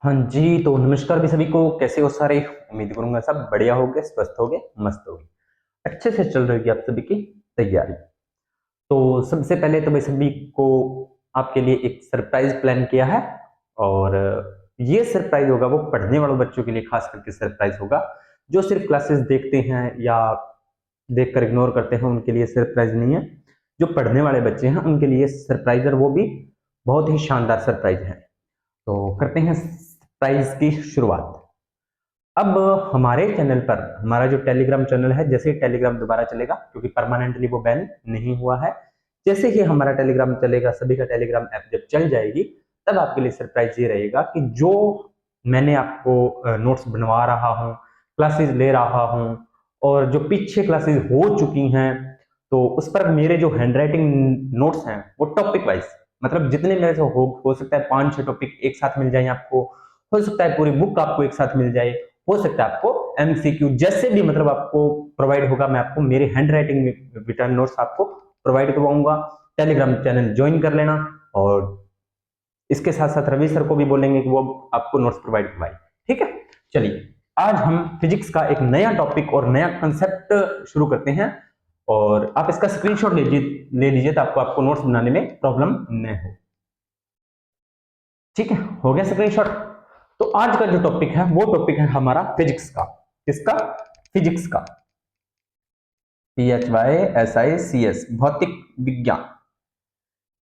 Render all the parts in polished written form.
हाँ जी, तो नमस्कार भी सभी को। कैसे हो सारे? उम्मीद करूंगा सब बढ़िया होगे, स्वस्थ होगे, मस्त होगे, अच्छे से चल रही है आप सभी की तैयारी। तो सबसे पहले तो मैं सभी को आपके लिए एक सरप्राइज प्लान किया है। और ये सरप्राइज होगा वो पढ़ने वालों बच्चों के लिए खास करके सरप्राइज होगा। जो सिर्फ क्लासेस देखते हैं या देखकर इग्नोर करते हैं उनके लिए सरप्राइज नहीं है। जो पढ़ने वाले बच्चे हैं उनके लिए सरप्राइज, और वो भी बहुत ही शानदार सरप्राइज है। तो करते हैं सरप्राइज की शुरुआत। अब हमारे चैनल पर, हमारा जो टेलीग्राम चैनल है, जैसे ही टेलीग्राम दोबारा चलेगा, क्योंकि परमानेंटली वो बैन नहीं हुआ है, जैसे ही हमारा टेलीग्राम चलेगा, सभी का टेलीग्राम ऐप जब चल जाएगी, तब आपके लिए सरप्राइज ये रहेगा कि जो मैंने आपको नोट्स बनवा रहा हूँ, क्लासेस ले रहा हूँ, और जो पीछे क्लासेस हो चुकी हैं, तो उस पर मेरे जो हैंडराइटिंग नोट्स हैं वो टॉपिक वाइज, मतलब जितने मेरे से हो सकता है 5-6 टॉपिक एक साथ मिल जाए आपको, हो सकता है पूरी बुक आपको एक साथ मिल जाए, हो सकता है आपको एमसीक्यू जैसे भी मतलब आपको प्रोवाइड होगा, मैं आपको मेरे हैंड राइटिंग में रिटर्न नोट्स आपको प्रोवाइड करवाऊंगा। टेलीग्राम चैनल ज्वाइन कर लेना, और इसके साथ साथ रवि सर को भी बोलेंगे कि वो आपको नोट्स प्रोवाइड करवाए। ठीक है, चलिए आज हम फिजिक्स का एक नया टॉपिक और नया कंसेप्ट शुरू करते हैं। और आप इसका स्क्रीनशॉट ले लीजिए ताकि आपको नोट्स बनाने में प्रॉब्लम न हो। ठीक है, हो गया स्क्रीनशॉट। तो आज का जो टॉपिक है वो टॉपिक है हमारा फिजिक्स का। किसका? फिजिक्स का। PHYSICS, भौतिक विज्ञान।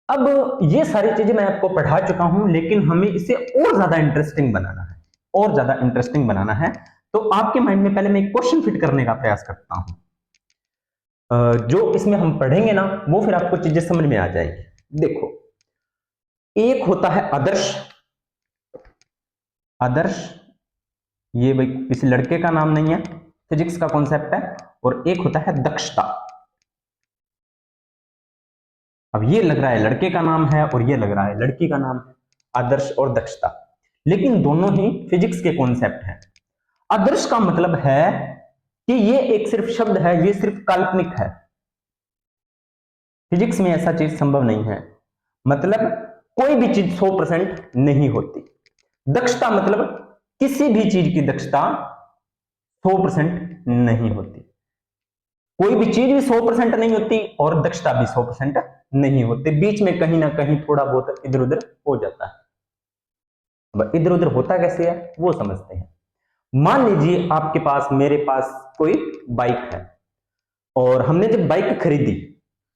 अब ये सारी चीजें मैं आपको पढ़ा चुका हूं, लेकिन हमें इसे और ज्यादा इंटरेस्टिंग बनाना है, और ज्यादा इंटरेस्टिंग बनाना है। तो आपके माइंड में पहले मैं एक क्वेश्चन फिट करने का प्रयास करता हूं। जो इसमें हम पढ़ेंगे ना, वो फिर आपको चीजें समझ में आ जाएगी। देखो, एक होता है आदर्श। आदर्श, ये भाई किसी लड़के का नाम नहीं है, फिजिक्स का कॉन्सेप्ट है। और एक होता है दक्षता। अब ये लग रहा है लड़के का नाम है और ये लग रहा है लड़की का नाम है, आदर्श और दक्षता, लेकिन दोनों ही फिजिक्स के कॉन्सेप्ट हैं। आदर्श का मतलब है कि ये एक सिर्फ शब्द है, ये सिर्फ काल्पनिक है। फिजिक्स में ऐसा चीज संभव नहीं है, मतलब कोई भी चीज 100% नहीं होती। दक्षता मतलब किसी भी चीज की दक्षता 100% नहीं होती। कोई भी चीज भी 100% नहीं होती और दक्षता भी 100% नहीं होती, बीच में कहीं ना कहीं थोड़ा बहुत इधर उधर हो जाता है। अब इधर उधर होता कैसे है वो समझते हैं। मान लीजिए आपके पास, मेरे पास कोई बाइक है, और हमने जब बाइक खरीदी,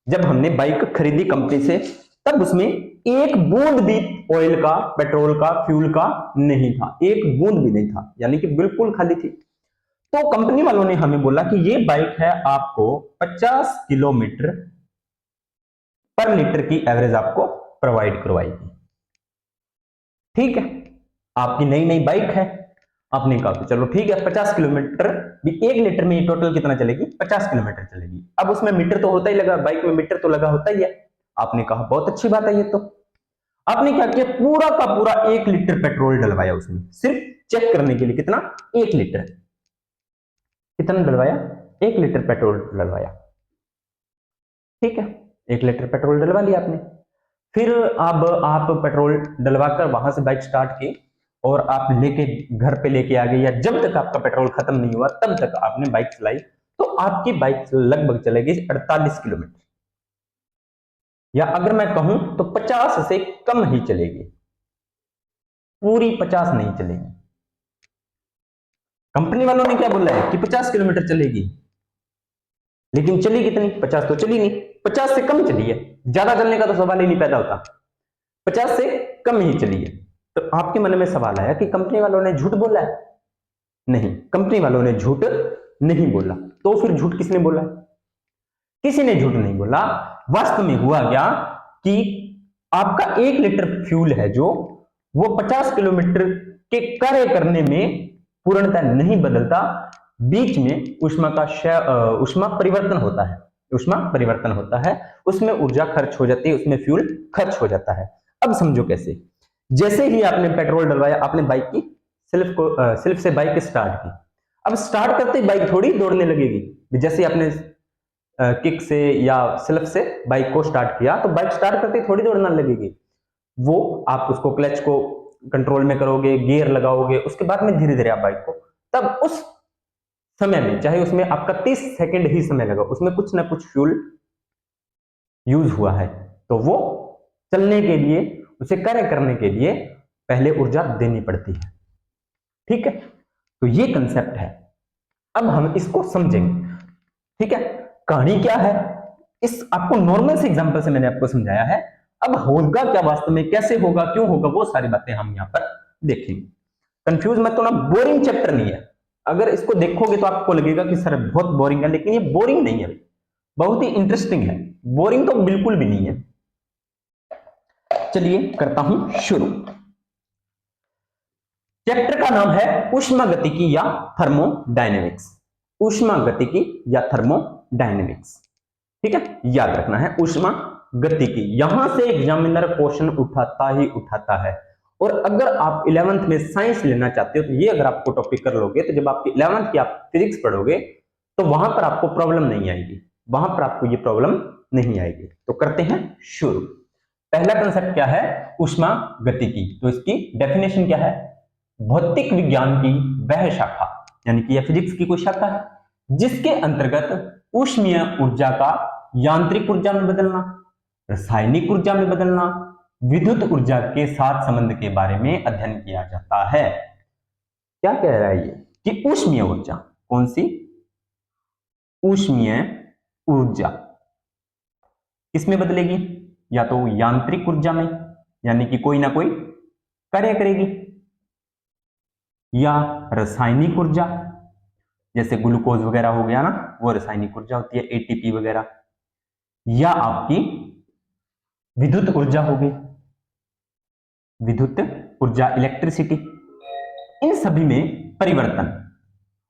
जब हमने बाइक खरीदी कंपनी से, तब उसमें एक बूंद भी ऑयल का, पेट्रोल का, फ्यूल का नहीं था, एक बूंद भी नहीं था, यानी कि बिल्कुल खाली थी। तो कंपनी वालों ने हमें बोला कि ये बाइक है, आपको 50 किलोमीटर पर लीटर की एवरेज आपको प्रोवाइड करवाएगी। ठीक है, आपकी नई नई बाइक है, आपने कहा कि चलो ठीक है 50 किलोमीटर भी, 1 लीटर में टोटल कितना चलेगी? 50 किलोमीटर चलेगी। अब उसमें मीटर तो होता ही लगा, बाइक में मीटर तो लगा होता ही है। आपने कहा बहुत अच्छी बात है ये तो। आपने क्या किया, पूरा का पूरा 1 लीटर पेट्रोल डलवाया उसमें, सिर्फ चेक करने के लिए। कितना? 1 लीटर। कितना डलवाया? 1 लीटर पेट्रोल डलवाया। ठीक है, 1 लीटर पेट्रोल डलवा लिया आपने। फिर अब आप पेट्रोल डलवाकर वहां से बाइक स्टार्ट की, और आप लेके घर पे लेके आ गए, या जब तक आपका पेट्रोल खत्म नहीं हुआ तब तक आपने बाइक चलाई, तो आपकी बाइक लगभग चलेगी 48 किलोमीटर, या अगर मैं कहूं तो 50 से कम ही चलेगी, पूरी 50 नहीं चलेगी। कंपनी वालों ने क्या बोला है कि 50 किलोमीटर चलेगी, लेकिन चली कितनी? 50 तो चली नहीं, 50 से कम चली है। ज्यादा चलने का तो सवाल ही नहीं पैदा होता, 50 से कम ही चली है। तो आपके मन में सवाल आया कि कंपनी वालों ने झूठ बोला है? नहीं, कंपनी वालों ने झूठ नहीं बोला। तो फिर झूठ किसने बोला? किसी ने झूठ नहीं बोला। वास्तव में हुआ क्या कि आपका 1 लीटर फ्यूल है जो, वो 50 किलोमीटर के कार्य करने में पूर्णतः नहीं बदलता। बीच में उष्मा परिवर्तन होता है, उष्मा परिवर्तन होता है, उसमें ऊर्जा खर्च हो जाती है, उसमें फ्यूल खर्च हो जाता है। अब समझो कैसे। जैसे ही आपने पेट्रोल डलवाया, आपने बाइक की सेल्फ से बाइक स्टार्ट की। अब स्टार्ट करते ही बाइक थोड़ी दौड़ने लगेगी। जैसे आपने किक से या सेल्फ से बाइक को स्टार्ट किया, तो बाइक स्टार्ट करते ही थोड़ी दौड़ना लगेगी। वो आप उसको क्लच को कंट्रोल में करोगे, गियर लगाओगे, उसके बाद में धीरे धीरे आप बाइक को, तब उस समय में चाहे उसमें आपका 30 सेकंड ही समय लगा, उसमें कुछ ना कुछ फ्यूल यूज हुआ है, तो वो चलने के लिए, उसे कार्य करने के लिए पहले ऊर्जा देनी पड़ती है। ठीक है, तो ये कंसेप्ट है। अब हम इसको समझेंगे। ठीक है, कहानी क्या है, इस आपको नॉर्मल से एग्जांपल से मैंने आपको समझाया है। अब होगा क्या वास्तव में, कैसे होगा, क्यों होगा, वो सारी बातें हम यहाँ पर देखेंगे। कंफ्यूज मत होना, बोरिंग चैप्टर नहीं है। अगर इसको देखोगे तो आपको लगेगा कि सर बहुत बोरिंग है, लेकिन ये बोरिंग नहीं है, बहुत ही इंटरेस्टिंग है। बोरिंग तो बिल्कुल भी नहीं है। चलिए करता हूं शुरू। चैप्टर का नाम है ऊष्मागतिकी या थर्मोडायनेमिक्स। ऊष्मागतिकी या थर्मोडायनेमिक्स। ठीक है, याद रखना है ऊष्मागतिकी। यहां से एग्जामिनर क्वेश्चन उठाता ही उठाता है। और अगर आप 11th में साइंस लेना चाहते हो तो ये अगर आपको टॉपिक कर लोगे, तो जब आपकी 11th की आप फिजिक्स पढ़ोगे तो वहां पर आपको प्रॉब्लम नहीं आएगी, वहां पर आपको ये प्रॉब्लम नहीं आएगी। तो करते हैं शुरू। पहला कंसेप्ट क्या है, ऊष्मागतिकी। तो इसकी डेफिनेशन क्या है, भौतिक विज्ञान की वह शाखा, यानी कि यह फिजिक्स की कोई शाखा है जिसके अंतर्गत ऊष्मीय ऊर्जा का यांत्रिक ऊर्जा में बदलना, रासायनिक ऊर्जा में बदलना, विद्युत ऊर्जा के साथ संबंध के बारे में अध्ययन किया जाता है। क्या कह रहा है ये कि ऊष्मीय ऊर्जा, कौन सी, ऊष्मीय ऊर्जा किसमें बदलेगी, या तो यांत्रिक ऊर्जा में, यानी कि कोई ना कोई कार्य करेगी, या रासायनिक ऊर्जा, जैसे ग्लूकोज वगैरह हो गया ना, वो रासायनिक ऊर्जा होती है, एटीपी वगैरह, या आपकी विद्युत ऊर्जा हो गई, विद्युत ऊर्जा इलेक्ट्रिसिटी। इन सभी में परिवर्तन,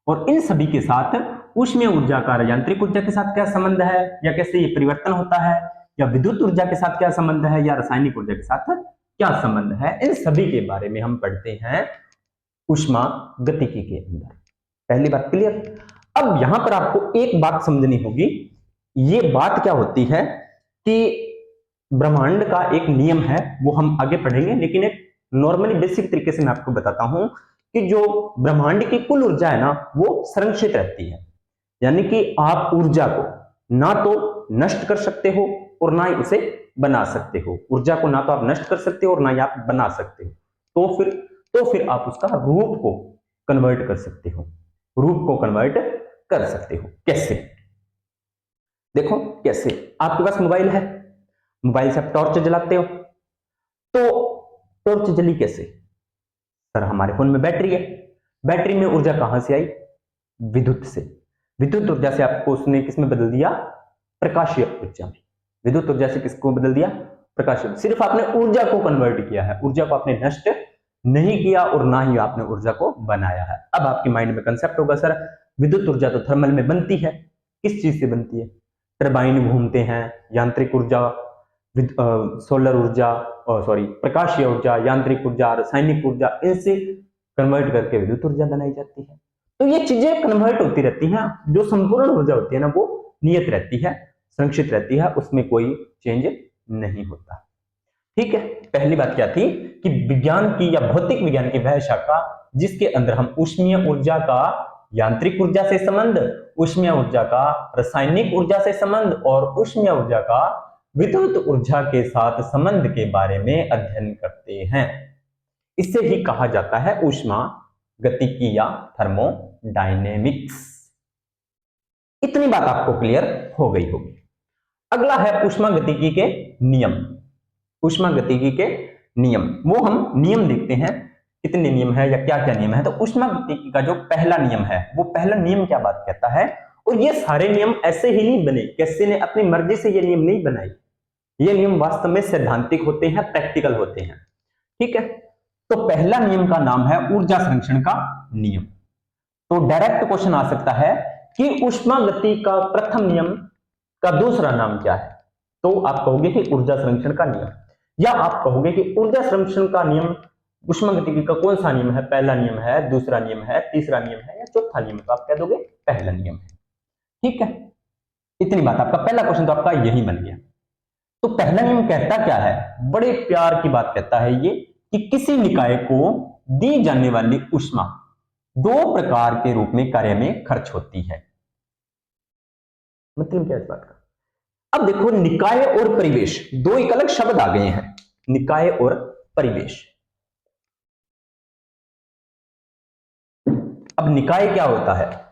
और इन सभी के साथ ऊष्मीय ऊर्जा का यांत्रिक ऊर्जा के साथ क्या संबंध है, या कैसे ये परिवर्तन होता है, या विद्युत ऊर्जा के साथ क्या संबंध है, या रासायनिक ऊर्जा के साथ क्या संबंध है, इन सभी के बारे में हम पढ़ते हैं ऊष्मागतिकी के अंदर। पहली बात क्लियर। अब यहां पर आपको एक बात समझनी होगी, ये बात क्या होती है कि ब्रह्मांड का एक नियम है, वो हम आगे पढ़ेंगे, लेकिन एक नॉर्मली बेसिक तरीके से मैं आपको बताता हूं कि जो ब्रह्मांड की कुल ऊर्जा है ना, वो संरक्षित रहती है। यानी कि आप ऊर्जा को ना तो नष्ट कर सकते हो और ना ही उसे बना सकते हो। ऊर्जा को ना तो आप नष्ट कर सकते हो और ना ही आप बना सकते हो। तो फिर आप उसका रूप को कन्वर्ट कर सकते हो, रूप को कन्वर्ट कर सकते हो। कैसे, देखो कैसे। आपके पास मोबाइल है, मोबाइल से आप टॉर्च जलाते हो, तो टॉर्च जली कैसे, सर हमारे फोन में बैटरी है, बैटरी में ऊर्जा कहां से आई, विद्युत से। विद्युत ऊर्जा से आपको उसने किसमें बदल दिया, प्रकाशीय ऊर्जा में। विद्युत ऊर्जा से किसको बदल दिया, प्रकाशीय। सिर्फ आपने ऊर्जा को कन्वर्ट किया है, ऊर्जा को आपने नष्ट नहीं किया और ना ही आपने ऊर्जा को बनाया है। अब आपके माइंड में कंसेप्ट होगा, सर विद्युत ऊर्जा तो थर्मल में बनती है, किस चीज से बनती है, टरबाइन घूमते हैं, यांत्रिक ऊर्जा, सोलर ऊर्जा, सॉरी प्रकाशीय ऊर्जा, यांत्रिक ऊर्जा, रासायनिक ऊर्जा, इनसे कन्वर्ट करके विद्युत ऊर्जा बनाई जाती है। तो ये चीजें कन्वर्ट होती रहती हैं। जो संपूर्ण ऊर्जा होती है ना, वो नियत रहती है, संरक्षित रहती है, उसमें कोई चेंज नहीं होता। ठीक है, पहली बात क्या थी कि विज्ञान की या भौतिक विज्ञान की वह शाखा जिसके अंदर हम ऊष्मीय ऊर्जा का यांत्रिक ऊर्जा से संबंध, ऊष्मीय ऊर्जा का रासायनिक ऊर्जा से संबंध और ऊष्मीय ऊर्जा का विद्युत ऊर्जा के साथ संबंध के बारे में अध्ययन करते हैं। इसे ही कहा जाता है ऊष्मागतिकी या थर्मोडायनेमिक्स। इतनी बात आपको क्लियर हो गई होगी। अगला है ऊष्मागतिकी के नियम। ऊष्मागतिकी के नियम, वो हम नियम देखते हैं, कितने नियम है या क्या क्या नियम है। तो ऊष्मागतिकी का जो पहला नियम है, वो पहला नियम क्या बात कहता है, और ये सारे नियम ऐसे ही नहीं बने, किसी ने अपनी मर्जी से ये नियम नहीं बनाए। ये नियम वास्तव में सैद्धांतिक होते हैं, प्रैक्टिकल होते हैं। ठीक है, तो पहला नियम का नाम है ऊर्जा संरक्षण का नियम। तो डायरेक्ट क्वेश्चन आ सकता है कि ऊष्मागतिकी का प्रथम नियम का दूसरा नाम क्या है, तो आप कहोगे कि ऊर्जा संरक्षण का नियम, या आप कहोगे कि ऊर्जा संरक्षण का नियम ऊष्मागतिकी का कौन सा नियम है, पहला नियम है, दूसरा नियम है, तीसरा नियम है या चौथा नियम है, तो आप कह दोगे पहला नियम है। ठीक है, इतनी बात, आपका पहला क्वेश्चन तो आपका यही बन गया। तो पहला नियम कहता क्या है, बड़े प्यार की बात कहता है ये कि किसी निकाय को दी जाने वाली ऊष्मा दो प्रकार के रूप में कार्य में खर्च होती है। मतलब क्या इस बात का? अब देखो, निकाय और परिवेश दो एक अलग शब्द आ गए हैं, निकाय और परिवेश। अब निकाय क्या होता है?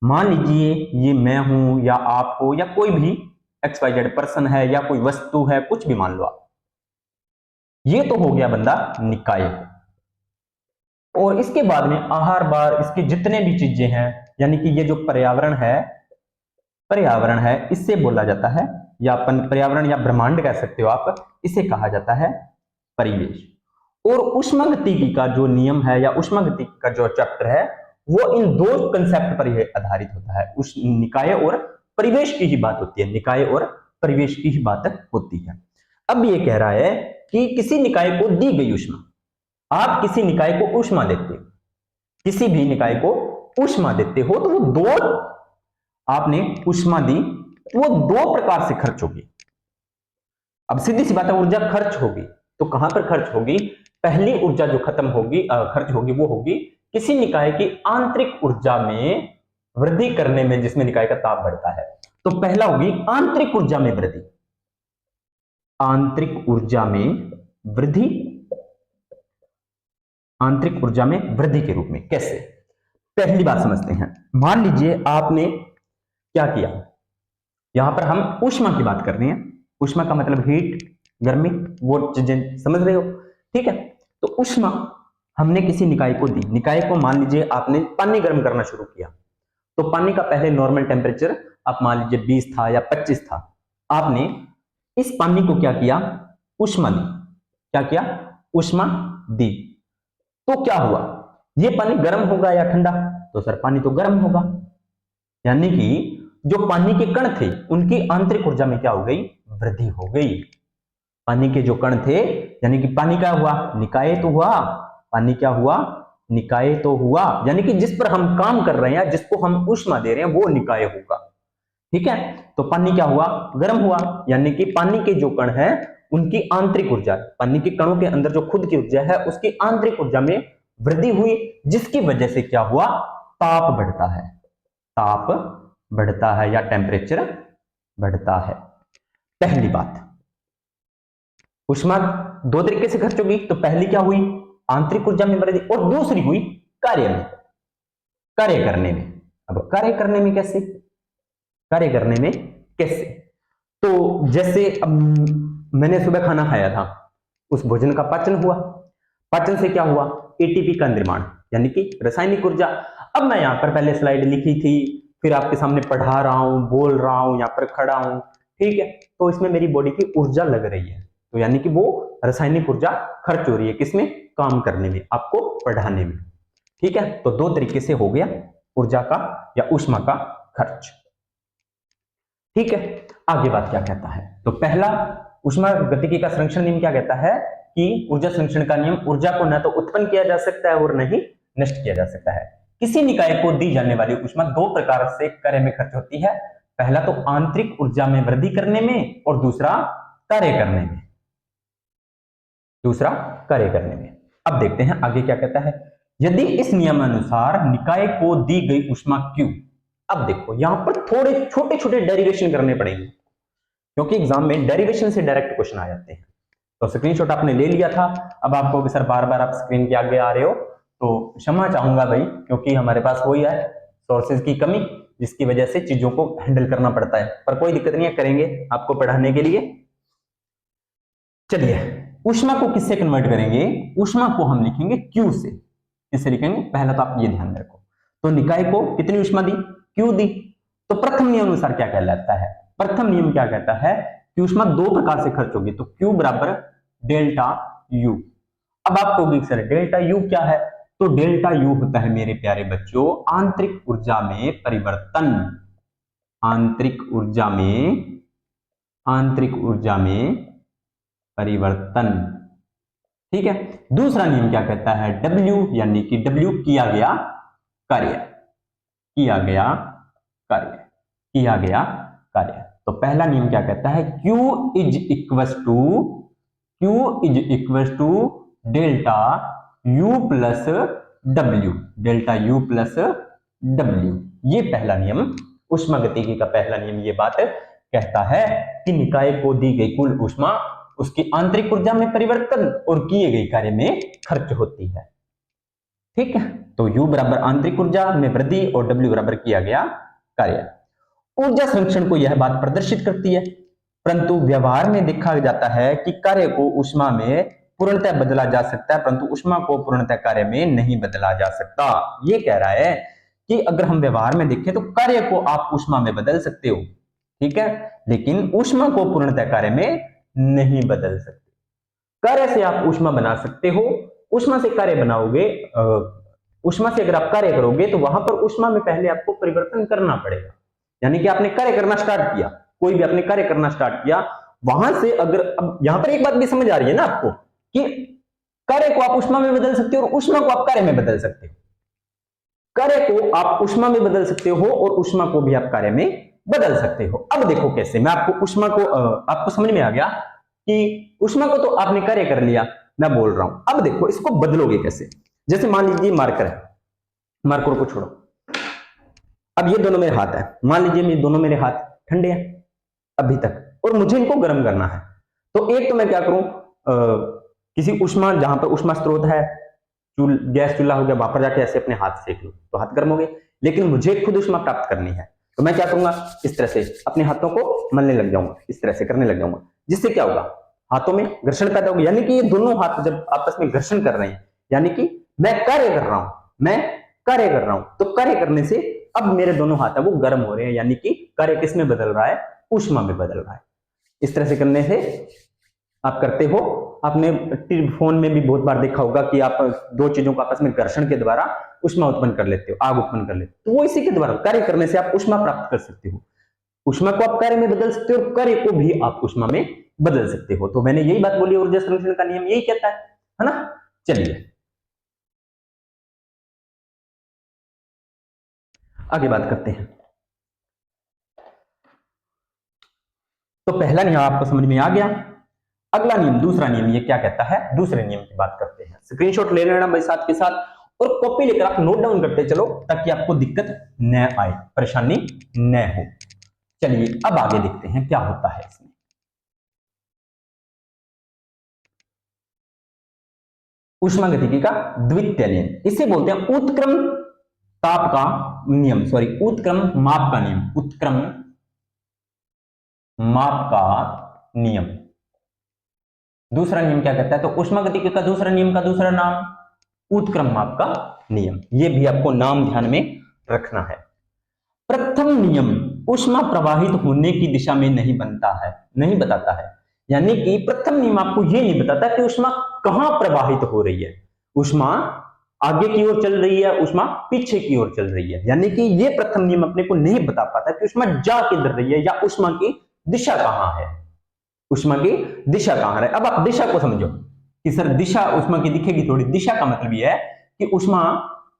मान लीजिए ये मैं हूं या आप हो या कोई भी XYZ पर्सन है या कोई वस्तु है, कुछ भी मान लो आप, ये तो हो गया बंदा निकाय। और इसके बाद में आहार बार इसके जितने भी चीजें हैं, यानी कि ये जो पर्यावरण है इससे बोला जाता है, या अपन पर्यावरण या ब्रह्मांड कह सकते हो आप, इसे कहा जाता है परिवेश। और ऊष्मागतिकी का जो नियम है या ऊष्मागतिकी का जो चैप्टर है वो इन दो कंसेप्ट पर ही आधारित होता है। उस निकाय और परिवेश की ही बात होती है, निकाय और परिवेश की ही बात होती है। अब ये कह रहा है कि किसी निकाय को दी गई ऊष्मा, आप किसी निकाय को ऊष्मा देते हो, किसी भी निकाय को ऊष्मा देते हो, तो वो दो आपने ऊष्मा दी, वो दो प्रकार से खर्च होगी। अब सीधी सी बात है, ऊर्जा खर्च होगी तो कहां पर खर्च होगी? पहली ऊर्जा जो खत्म होगी, खर्च होगी, वो होगी किसी निकाय की आंतरिक ऊर्जा में वृद्धि करने में, जिसमें निकाय का ताप बढ़ता है। तो पहला होगी आंतरिक ऊर्जा में वृद्धि, आंतरिक ऊर्जा में वृद्धि, आंतरिक ऊर्जा में वृद्धि के रूप में। कैसे? पहली बात समझते हैं। मान लीजिए आपने क्या किया, यहां पर हम ऊष्मा की बात कर रहे हैं, ऊष्मा का मतलब हीट, गर्मी, वो चीजें समझ रहे हो, ठीक है? तो ऊष्मा हमने किसी निकाय को दी, निकाय को मान लीजिए आपने पानी गर्म करना शुरू किया, तो पानी का पहले नॉर्मल टेम्परेचर आप मान लीजिए 20 था या 25 था, आपने इस पानी को क्या किया? ऊष्मा दी। क्या किया? ऊष्मा दी। तो क्या हुआ? ये पानी गर्म होगा या ठंडा? तो सर पानी तो गर्म होगा, यानी कि जो पानी के कण थे उनकी आंतरिक ऊर्जा में क्या हो गई? वृद्धि हो गई। पानी के जो कण थे, यानी कि पानी क्या हुआ? निकाय तो हुआ। पानी क्या हुआ? निकाय तो हुआ, यानी कि जिस पर हम काम कर रहे हैं, जिसको हम ऊष्मा दे रहे हैं, वो निकाय होगा, ठीक है? तो पानी क्या हुआ? गर्म हुआ, यानी कि पानी के जो कण है उनकी आंतरिक ऊर्जा, पानी के कणों के अंदर जो खुद की ऊर्जा है उसकी आंतरिक ऊर्जा में वृद्धि हुई, जिसकी वजह से क्या हुआ? ताप बढ़ता है, ताप बढ़ता है या टेम्परेचर बढ़ता है। पहली बात, ऊष्मा दो तरीके से खर्च होगी, तो पहली क्या हुई? आंतरिक ऊर्जा में वृद्धि, और दूसरी हुई कार्य में, कार्य करने में। अब कार्य करने में कैसे? कार्य करने में कैसे? तो जैसे अब मैंने सुबह खाना खाया था, उस भोजन का पाचन हुआ, पाचन से क्या हुआ? एटीपी का निर्माण, यानी कि रासायनिक ऊर्जा। अब मैं यहां पर पहले स्लाइड लिखी थी, फिर आपके सामने पढ़ा रहा हूं, बोल रहा हूं, यहां पर खड़ा हूं, ठीक है? तो इसमें मेरी बॉडी की ऊर्जा लग रही है, तो यानी कि वो रासायनिक ऊर्जा खर्च हो रही है, किसमें? काम करने में, आपको पढ़ाने में, ठीक है? तो दो तरीके से हो गया ऊर्जा का या ऊष्मा का खर्च, ठीक है? आगे बात क्या कहता है? तो पहला, ऊष्मा गतिकी का संरक्षण नियम क्या कहता है कि ऊर्जा संरक्षण का नियम, ऊर्जा को न तो उत्पन्न किया जा सकता है और न ही नष्ट किया जा सकता है। किसी निकाय को दी जाने वाली ऊष्मा दो प्रकार से कार्य में खर्च होती है, पहला तो आंतरिक ऊर्जा में वृद्धि करने में, और दूसरा कार्य करने में, दूसरा कार्य करने में। अब देखते हैं आगे क्या कहता है। यदि इस नियमानुसार निकाय को दी गई ऊष्मा Q, अब देखो यहां पर थोड़े छोटे छोटे डेरिवेशन करने पड़ेंगे, क्योंकि एग्जाम में डेरिवेशन से डायरेक्ट क्वेश्चन आ जाते हैं। तो स्क्रीनशॉट आपने ले लिया था, अब आपको सर बार बार आप स्क्रीन के आगे आ रहे हो तो क्षमा चाहूंगा भाई, क्योंकि हमारे पास वही है सोर्सेज की कमी, जिसकी वजह से चीजों को हैंडल करना पड़ता है, पर कोई दिक्कत नहीं है, करेंगे आपको पढ़ाने के लिए। चलिए, ऊष्मा को किससे कन्वर्ट करेंगे? ऊष्मा को हम लिखेंगे Q से। किससे लिखेंगे? पहला तो आप ये ध्यान रखो, तो निकाय को कितनी ऊष्मा दी? Q दी। तो प्रथम नियम अनुसार क्या कहलाता है? प्रथम नियम क्या कहता है कि ऊष्मा दो प्रकार से खर्च होगी, तो Q बराबर डेल्टा U। अब आप कहोगे सर डेल्टा U क्या है? तो डेल्टा U होता है मेरे प्यारे बच्चों आंतरिक ऊर्जा में परिवर्तन, आंतरिक ऊर्जा में, आंतरिक ऊर्जा में परिवर्तन, ठीक है? दूसरा नियम क्या कहता है? W, यानी कि W किया गया कार्य, किया गया कार्य, किया गया कार्य। तो पहला नियम क्या कहता है? Q is equal to delta U plus W, delta U plus W. ये पहला नियम ऊष्मागतिकी का पहला नियम ये बात कहता है कि निकाय को दी गई कुल ऊष्मा उसकी आंतरिक ऊर्जा में परिवर्तन और किए गए कार्य में खर्च होती है। ठीक है, तो U बराबर आंतरिक ऊर्जा में वृद्धि और W बराबर किया गया कार्य। ऊर्जा संरक्षण को यह बात प्रदर्शित करती है, परंतु व्यवहार में देखा जाता है कि कार्य को ऊष्मा में पूर्णतः बदला जा सकता है, परंतु ऊष्मा को पूर्णतः कार्य में नहीं बदला जा सकता। ये कह रहा है कि अगर हम व्यवहार में देखें तो कार्य को आप ऊष्मा में बदल सकते हो, ठीक है, लेकिन ऊष्मा को पूर्णतः कार्य में नहीं बदल सकते। कार्य से आप ऊष्मा बना सकते हो, ऊष्मा से कार्य बनाओगे, ऊष्मा से अगर आप कार्य करोगे तो वहां पर ऊष्मा में पहले आपको परिवर्तन करना पड़ेगा। यानी कि आपने कार्य करना स्टार्ट किया, कोई भी आपने कार्य करना स्टार्ट किया, वहां से अगर, अब यहां पर एक बात भी समझ आ रही है ना आपको कि कार्य को आप ऊष्मा में बदल सकते हो और ऊष्मा को आप कार्य में बदल सकते हो। कार्य को आप ऊष्मा में बदल सकते हो और ऊष्मा को भी आप कार्य में बदल सकते हो। अब देखो कैसे, मैं आपको ऊष्मा को, आपको समझ में आ गया कि ऊष्मा को तो आपने कार्य कर लिया, मैं बोल रहा हूं अब देखो इसको बदलोगे कैसे। जैसे मान लीजिए मार्कर है, मार्कर को छोड़ो, अब ये दोनों मेरे हाथ है, मान लीजिए ये दोनों मेरे हाथ ठंडे हैं अभी तक और मुझे इनको गर्म करना है, तो एक तो मैं क्या करूं, किसी ऊष्मा, जहां पर ऊष्मा स्रोत है, गैस चूल्हा हो गया, वहां पर जाके ऐसे अपने हाथ सेक लो तो हाथ गर्म हो गए, लेकिन मुझे खुद ऊष्मा प्राप्त करनी है तो मैं क्या करूंगा, इस तरह से अपने हाथों को मलने लग जाऊंगा, इस तरह से करने लग जाऊंगा, जिससे क्या होगा, हाथों में घर्षण पैदा होगा। यानी कि ये दोनों हाथ जब आपस में घर्षण कर रहे हैं, यानी कि मैं कार्य कर रहा हूं, मैं कार्य कर रहा हूं, तो कार्य करने से अब मेरे दोनों हाथ है वो गर्म हो रहे हैं, यानी कि कार्य किस में बदल रहा है, ऊष्मा में बदल रहा है। इस तरह से करने से आप करते हो। आपने फोन में भी बहुत बार देखा होगा कि आप दो चीजों को आपस में घर्षण के द्वारा ऊष्मा उत्पन्न कर लेते हो, आग उत्पन्न कर लेते हो, तो वो इसी के द्वारा कार्य करने से आप ऊष्मा प्राप्त कर सकते हो। ऊष्मा को आप कार्य में बदल सकते हो और कार्य को भी आप ऊष्मा में बदल सकते हो। तो मैंने यही बात बोली, ऊर्जा संरक्षण का नियम यही कहता है ना। चलिए आगे बात करते हैं। तो पहला नियम आपको समझ में आ गया। अगला नियम, दूसरा नियम, ये क्या कहता है, दूसरे नियम की बात करते हैं। स्क्रीनशॉट ले लेना भाई साथ के साथ और कॉपी लेकर आप नोट डाउन करते चलो ताकि आपको दिक्कत न आए, परेशानी न हो। चलिए अब आगे देखते हैं क्या होता है इसमें। ऊष्मागतिकी का द्वितीय नियम, इसे बोलते हैं उत्क्रम ताप का नियम, सॉरी उत्क्रम माप का नियम, उत्क्रम माप का नियम। दूसरा नियम क्या कहता है, तो ऊष्मागतिकी का दूसरा नियम का दूसरा नाम उत्क्रम माप का नियम। ये भी आपको नाम ध्यान में रखना है। प्रथम नियम ऊष्मा प्रवाहित होने की दिशा में नहीं बनता है, नहीं बताता है। यानी कि प्रथम नियम आपको ये नहीं बताता कि ऊष्मा कहां प्रवाहित हो रही है, ऊष्मा आगे की ओर चल रही है, ऊष्मा पीछे की ओर चल रही है। यानी कि ये प्रथम नियम अपने को नहीं बता पाता कि ऊष्मा जा किधर रही है या ऊष्मा की दिशा कहां है, ऊष्मा की दिशा कहां है। अब आप दिशा को समझो कि सर दिशा ऊष्मा की दिखेगी थोड़ी, दिशा का मतलब यह है कि ऊष्मा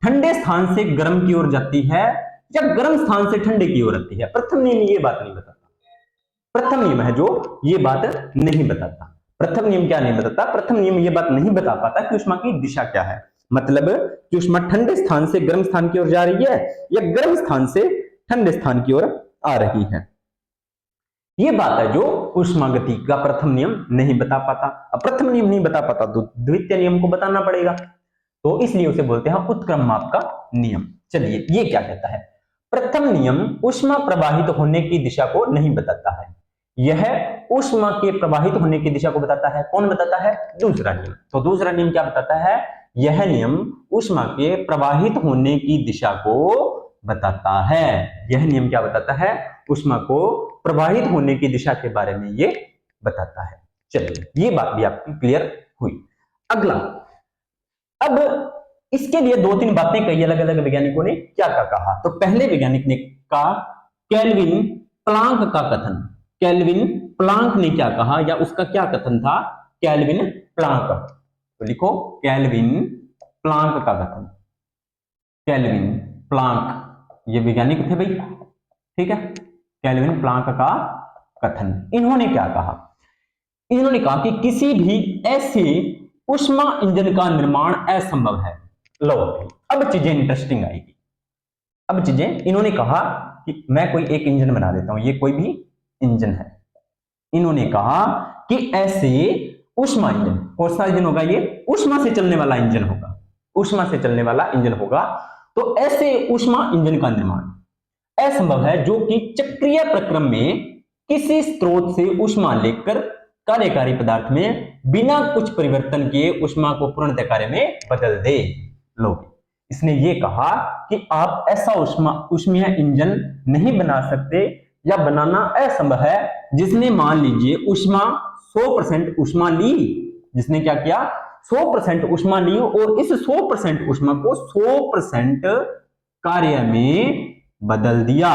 ठंडे स्थान से गर्म की ओर जाती है या गर्म स्थान से ठंडे की ओर आती है। प्रथम नियम ये बात नहीं बताता, प्रथम नियम है जो ये बात नहीं बताता। प्रथम नियम क्या नहीं बताता, प्रथम नियम ये बात नहीं बता पाता कि ऊष्मा की दिशा क्या है, मतलब कि ऊष्मा ठंडे स्थान से गर्म स्थान की ओर जा रही है या गर्म स्थान से ठंडे स्थान की ओर आ रही है। ये बात है जो ऊष्मागति का प्रथम नियम नहीं बता पाता। अब प्रथम नियम नहीं बता पाता तो द्वितीय नियम को बताना पड़ेगा, तो इसलिए उसे बोलते हैं उत्क्रम माप का नियम। चलिए ये क्या कहता है, प्रथम नियम ऊष्मा प्रवाहित होने की दिशा को नहीं बताता है, यह ऊष्मा के प्रवाहित होने की दिशा को बताता है। कौन बताता है, दूसरा नियम। तो दूसरा नियम क्या बताता है, यह नियम ऊष्मा के प्रवाहित होने की दिशा को बताता है। यह नियम क्या बताता है, ऊष्मा को प्रवाहित होने की दिशा के बारे में ये बताता है। चलिए ये बात भी आपकी क्लियर हुई। अगला, अब इसके लिए दो तीन बातें कही अलग अलग वैज्ञानिकों ने क्या क्या कहा। तो पहले वैज्ञानिक ने कहा केल्विन प्लांक का कथन। केल्विन प्लांक ने क्या कहा या उसका क्या कथन था, केल्विन प्लांक। तो लिखो केल्विन प्लांक का कथन, केल्विन प्लांक ये वैज्ञानिक थे भाई, ठीक है। केल्विन प्लांक का कथन, इन्होंने क्या कहा, इन्होंने कहा कि किसी भी ऐसे ऊष्मा इंजन का निर्माण असंभव है। लो अब चीजें इंटरेस्टिंग आएगी। अब चीजें इन्होंने कहा कि मैं कोई एक इंजन बना देता हूं, ये कोई भी इंजन है। इन्होंने कहा कि ऐसे ऊष्मा इंजन, कौन सा इंजन होगा? ये ऊष्मा से चलने वाला इंजन होगा, ऊष्मा से चलने वाला इंजन होगा। तो ऐसे ऊष्मा इंजन का निर्माण असंभव है जो कि चक्रीय प्रक्रम में किसी स्रोत से ऊष्मा लेकर कार्यकारी पदार्थ में बिना कुछ परिवर्तन किए ऊष्मा को पूर्णतः कार्य में बदल दे। लो इसने ये कहा कि आप ऐसा ऊष्मीय इंजन नहीं बना सकते या बनाना असंभव है जिसने मान लीजिए ऊष्मा 100% ऊष्मा ली, जिसने क्या किया 100% ऊष्मा ली और इस 100% ऊष्मा को 100% कार्य में बदल दिया।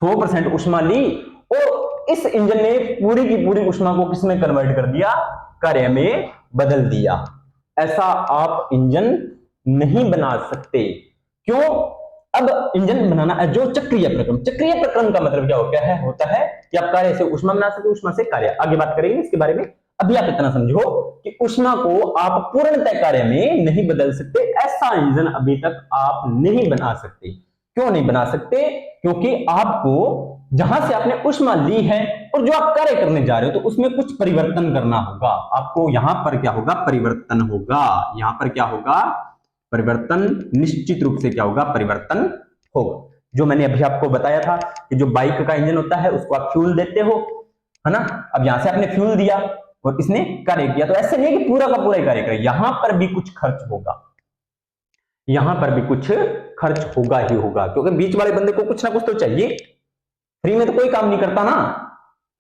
100% ऊष्मा ली और इस इंजन ने पूरी की पूरी ऊष्मा को किसमें कन्वर्ट कर दिया? कार्य में बदल दिया। ऐसा आप इंजन नहीं बना सकते। क्यों? अब इंजन बनाना जो चक्रीय प्रक्रम, चक्रीय प्रक्रम का मतलब क्या होता है कि आप कार्य से ऊष्मा बना सकते, ऊष्मा से कार्य। आगे बात करेंगे इसके बारे में। अभी आप इतना समझो कि ऊष्मा को आप पूर्णतः कार्य में नहीं बदल सकते। ऐसा इंजन अभी तक आप नहीं बना सकते। क्यों नहीं बना सकते? क्योंकि आपको जहां से आपने ऊष्मा ली है और जो आप कार्य करने जा रहे हो तो उसमें कुछ परिवर्तन करना होगा। आपको यहां पर क्या होगा? परिवर्तन होगा। यहां पर क्या होगा? परिवर्तन। निश्चित रूप से क्या होगा? परिवर्तन होगा। जो मैंने अभी आपको बताया था कि जो बाइक का इंजन होता है उसको आप फ्यूल देते हो, है ना? अब यहां से आपने फ्यूल दिया और इसने कार्य किया, तो ऐसे नहीं कि पूरा का पूरा कार्य करे, यहां पर भी कुछ खर्च होगा, यहां पर भी कुछ खर्च होगा ही होगा, क्योंकि बीच वाले बंदे को कुछ ना कुछ तो चाहिए। फ्री में तो कोई काम नहीं करता ना,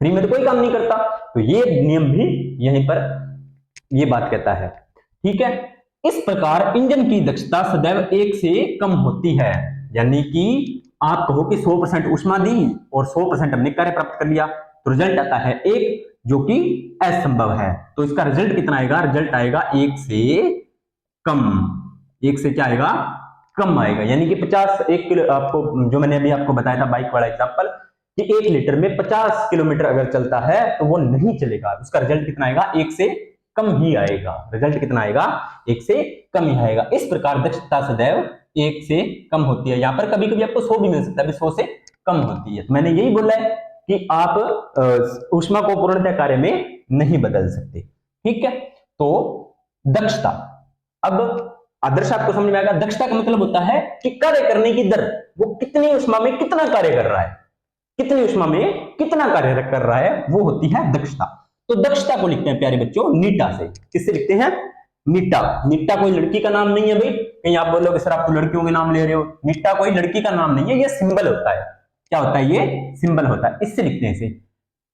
फ्री में तो कोई काम नहीं करता। तो ये नियम भी यहीं पर ये बात कहता है। ठीक है, इस प्रकार इंजन की दक्षता सदैव 1 से कम होती है। यानी कि आप कहो कि 100% ऊष्मा दी और 100% हमने कार्य प्राप्त कर लिया, तो रिजल्ट आता है 1, जो कि असंभव है। तो इसका रिजल्ट कितना आएगा? रिजल्ट आएगा 1 से कम। 1 से क्या आएगा? कम आएगा। यानी कि 50 1 किलो, आपको जो मैंने अभी आपको बताया था बाइक वाला एग्जांपल, कि 1 लीटर में 50 किलोमीटर अगर चलता है तो वो नहीं चलेगा। उसका रिजल्ट कितना आएगा? 1 से कम ही आएगा। रिजल्ट कितना आएगा? 1 से कम ही आएगा। इस प्रकार दक्षता सदैव 1 से कम होती है। यहां पर कभी कभी आपको 100 भी मिल सकता है, 100 से कम होती है। तो मैंने यही बोला है कि आप ऊष्मा को पूर्णतः कार्य में नहीं बदल सकते। ठीक है, तो दक्षता, अब आदर्श आपको समझ में आएगा। दक्षता का मतलब होता है कि कार्य करने की दर, वो कितनी ऊष्मा में कितना कार्य कर रहा है, कितनी ऊष्मा में कितना कार्य कर रहा है, वो होती है दक्षता। तो दक्षता को लिखते हैं प्यारे बच्चों नीटा से। किससे लिखते हैं? नीटा। नीटा कोई लड़की का नाम नहीं है भाई, कहीं आप बोलोगे सर आप तो लड़कियों के नाम ले रहे हो। नीटा कोई लड़की का नाम नहीं है, ये सिंबल होता है। क्या होता है? ये सिंबल होता है। इससे लिखते हैं इसे,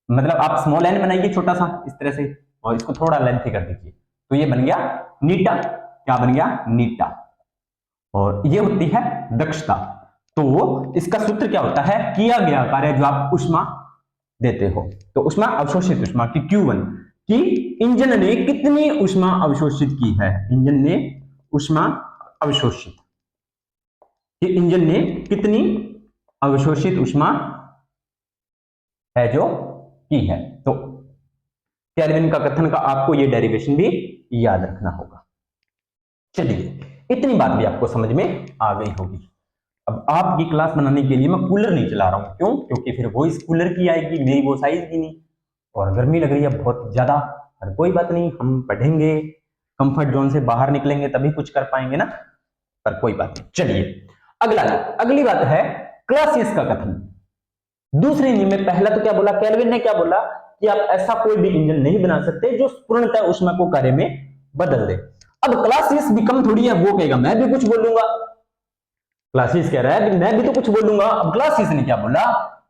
मतलब आप स्मॉल एन बनाइए छोटा सा इस तरह से, और इसको थोड़ा लेंथी कर दीजिए, तो ये बन गया नीटा। क्या बन गया? नीटा। और ये होती है दक्षता। तो इसका सूत्र क्या होता है? किया गया कार्य जो आप ऊष्मा देते हो, तो ऊष्मा अवशोषित ऊष्मा की Q1, कि इंजन ने कितनी ऊष्मा अवशोषित की है। इंजन ने ऊष्मा अवशोषित, कि इंजन ने कितनी अवशोषित ऊष्मा है जो की है। तो केल्विन का कथन का आपको ये डेरिवेशन भी याद रखना होगा। चलिए, इतनी बात भी आपको समझ में आ गई होगी। अब आपकी क्लास बनाने के लिए मैं कूलर नहीं चला रहा हूं। क्यों? क्योंकि फिर वो इस कूलर की आएगी, मेरी वो साइज की नहीं, और गर्मी लग रही है बहुत ज्यादा। पर कोई बात नहीं, हम पढ़ेंगे, कंफर्ट जोन से बाहर निकलेंगे तभी कुछ कर पाएंगे ना। पर कोई बात नहीं। चलिए अगली बात है क्लासियस का कथन। दूसरे नियम में पहला तो क्या बोला? केल्विन ने क्या बोला कि आप ऐसा कोई भी इंजन नहीं बना सकते जो पूर्णतः ऊष्मा को कार्य में बदल दे। अब क्लासियस भी कम थोड़ी है, वो कहेगा मैं भी कुछ बोलूंगा। क्लासियस कह रहा है कि मैं भी तो कुछ बोलूंगा। अब क्लासियस ने क्या बोला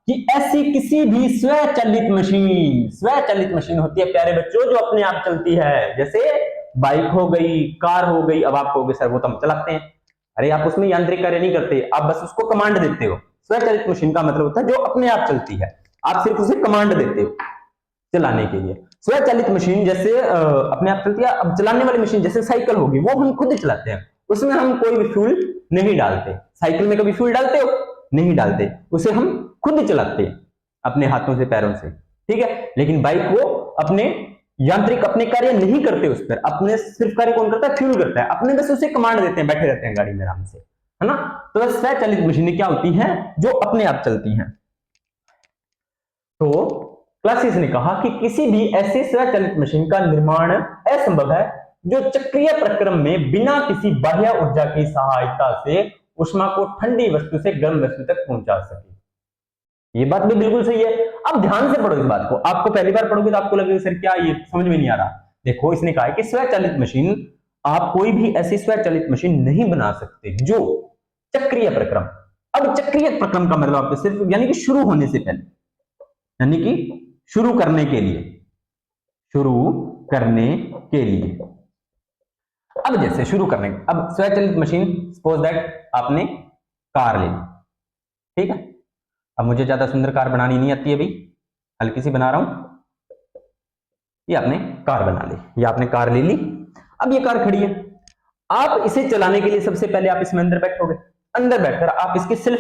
कि ऐसी किसी भी स्वचालित मशीन होती है प्यारे बच्चों जो अपने आप चलती है, जैसे बाइक हो गई, कार हो गई। अब आप कहोगे सर वो तो हम चलाते हैं। अरे आप उसमें यांत्रिक कार्य नहीं करते, आप बस उसको कमांड देते हो। स्वचालित मशीन का मतलब होता है जो अपने आप चलती है, आप सिर्फ उसे कमांड देते हो चलाने के लिए। स्वचालित मशीन जैसे अपने आप चलती है। अब चलाने वाली मशीन जैसे साइकिल होगी, वो हम खुद ही चलाते हैं, उसमें हम कोई भी फ्यूल नहीं डालते। साइकिल में कभी फ्यूल डालते हो? नहीं डालते, उसे हम खुद ही चलाते हैं अपने हाथों से पैरों से। ठीक है, लेकिन बाइक को अपने यांत्रिक अपने कार्य नहीं करते उस पर, अपने सिर्फ कार्य कौन करता है? फ्यूल करता है, अपने बस उसे कमांड देते हैं, बैठे रहते हैं गाड़ी में आराम से, है ना। तो स्वचालित मशीनें क्या होती हैं? जो अपने आप चलती हैं। तो क्लासिस ने कहा कि किसी भी ऐसे स्वचालित मशीन का निर्माण असंभव है जो चक्रीय प्रक्रम में बिना किसी बाह्य ऊर्जा की सहायता से ऊष्मा को ठंडी वस्तु से गर्म वस्तु तक पहुंचा सके। ये बात भी बिल्कुल सही है। अब ध्यान से पढ़ो इस बात को, आपको पहली बार पढ़ोगे तो आपको लगेगा सर क्या ये समझ में नहीं आ रहा। देखो इसने कहा है कि स्वचालित मशीन, आप कोई भी ऐसी स्वचालित मशीन नहीं बना सकते जो चक्रीय प्रक्रम। अब चक्रीय प्रक्रम का मतलब आपको सिर्फ यानी कि शुरू होने से पहले, यानी कि शुरू करने के लिए, शुरू करने के लिए। अब जैसे शुरू करने, अब स्वचालित मशीन, सपोज दैट आपने कार ले ली, ठीक है। अब मुझे ज्यादा सुंदर कार बनानी नहीं आती है भाई, हल्की सी बना रहा हूं। ये आपने कार बना ली, ये आपने कार ले ली। अब ये कार खड़ी है, आप इसे चलाने के लिए सबसे पहले आप इसमें अंदर बैठोगे, अंदर बैठकर आप इसकी सिर्फ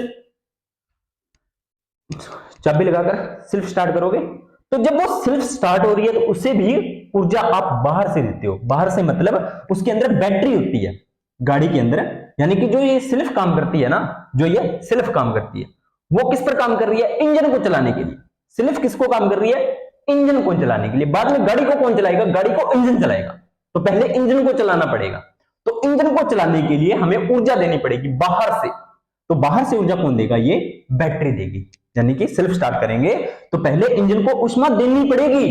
चाबी लगाकर सिर्फ स्टार्ट करोगे। तो जब वो सिर्फ स्टार्ट हो रही है तो उसे भी ऊर्जा आप बाहर से देते हो। बाहर से मतलब उसके अंदर बैटरी होती है गाड़ी के अंदर, यानी कि जो ये सिर्फ काम करती है ना, जो ये सिर्फ काम करती है, वो किस पर काम कर रही है? इंजन को चलाने के लिए। सिर्फ किसको काम कर रही है? इंजन को चलाने के लिए। बाद में गाड़ी को कौन चलाएगा? गाड़ी को इंजन चलाएगा। तो पहले इंजन को चलाना पड़ेगा। तो इंजन को चलाने के लिए हमें ऊर्जा देनी पड़ेगी बाहर से। तो बाहर से ऊर्जा कौन देगा? ये बैटरी देगी। यानी कि सेल्फ स्टार्ट करेंगे तो पहले इंजन को ऊष्मा देनी पड़ेगी।